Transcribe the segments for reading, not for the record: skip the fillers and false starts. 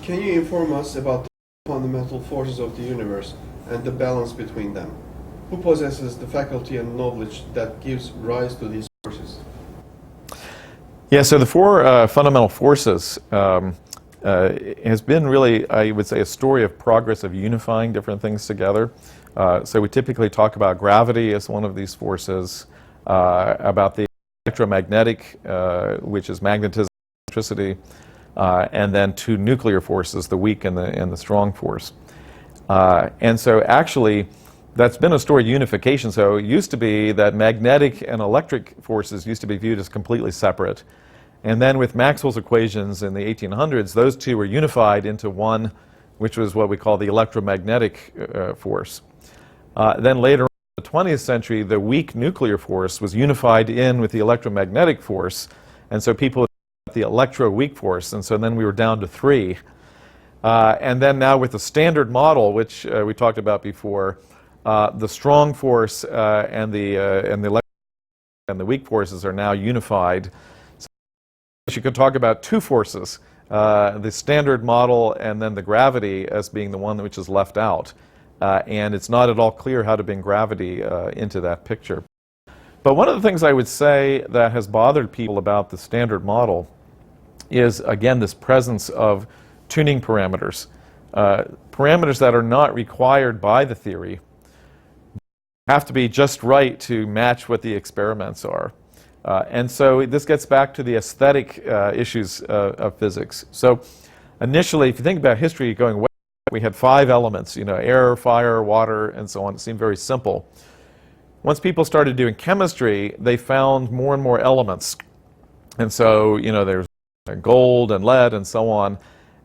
Can you inform us about the fundamental forces of the universe and the balance between them? Who possesses the faculty and knowledge that gives rise to these forces? Yeah, so the four fundamental forces has been really, I would say, a story of progress of unifying different things together. So we typically talk about gravity as one of these forces, about the electromagnetic, which is magnetism, electricity, and then two nuclear forces, the weak and the strong force. And so actually, that's been a story of unification. So it used to be that magnetic and electric forces used to be viewed as completely separate. And then with Maxwell's equations in the 1800s, those two were unified into one, which was what we call the electromagnetic force. Then later on in the 20th century, the weak nuclear force was unified in with the electromagnetic force. And so people had the electroweak force. And so then we were down to three. And then now with the standard model, which we talked about before, the strong force and the weak forces are now unified. So you could talk about two forces, the standard model and then the gravity as being the one which is left out. And it's not at all clear how to bring gravity into that picture. But one of the things I would say that has bothered people about the standard model is, again, this presence of tuning parameters. Parameters that are not required by the theory have to be just right to match what the experiments are. And so this gets back to the aesthetic issues of physics. So initially, if you think about history going way back, we had 5 elements, air, fire, water, and so on. It seemed very simple. Once people started doing chemistry, they found more and more elements. And so, there's gold and lead and so on.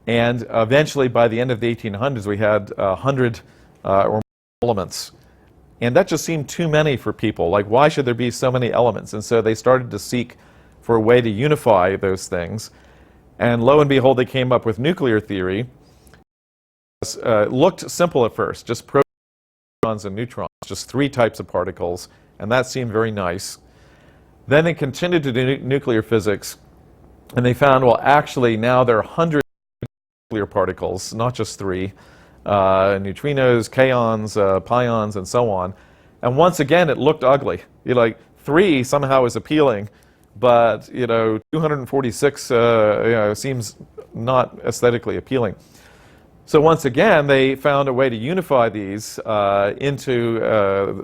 And eventually, by the end of the 1800s, we had 100 or more elements. And that just seemed too many for people. Like, why should there be so many elements? And so they started to seek for a way to unify those things. And lo and behold, they came up with nuclear theory. Looked simple at first, just protons and neutrons, just 3 types of particles. And that seemed very nice. Then they continued to do nuclear physics. And they found, well, actually, now there are 100 nuclear particles, not just 3. Neutrinos, kaons, pions, and so on. And once again, it looked ugly. 3 somehow is appealing, but 246 seems not aesthetically appealing. So once again, they found a way to unify these into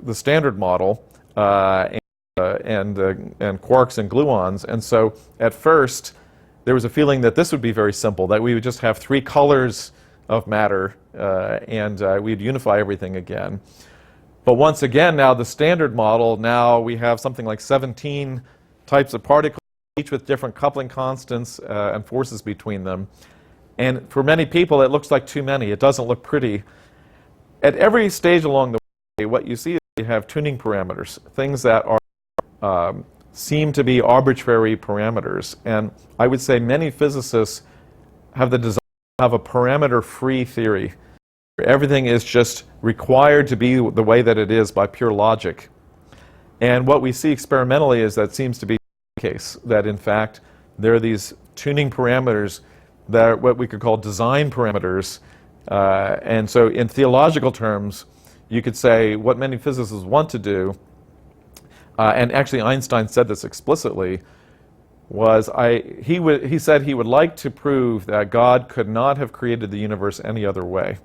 the standard model and quarks and gluons. And so at first, there was a feeling that this would be very simple, that we would just have 3 colors of matter, and we'd unify everything again. But once again, now the standard model, now we have something like 17 types of particles, each with different coupling constants and forces between them. And for many people, it looks like too many. It doesn't look pretty. At every stage along the way, what you see is you have tuning parameters, things that are seem to be arbitrary parameters. And I would say many physicists have the desire have a parameter-free theory. Everything is just required to be the way that it is by pure logic. And what we see experimentally is that seems to be the case, that in fact there are these tuning parameters that are what we could call design parameters. And so in theological terms, you could say what many physicists want to do, and actually Einstein said this explicitly, was he said he would like to prove that God could not have created the universe any other way.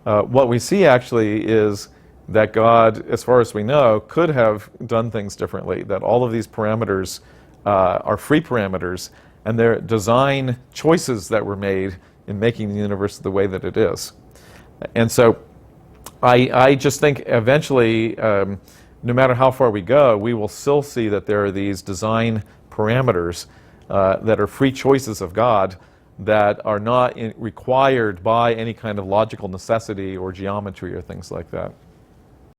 What we see actually is that God, as far as we know, could have done things differently, that all of these parameters are free parameters, and they're design choices that were made in making the universe the way that it is. And so I just think eventually, no matter how far we go, we will still see that there are these design parameters that are free choices of God that are not required by any kind of logical necessity or geometry or things like that.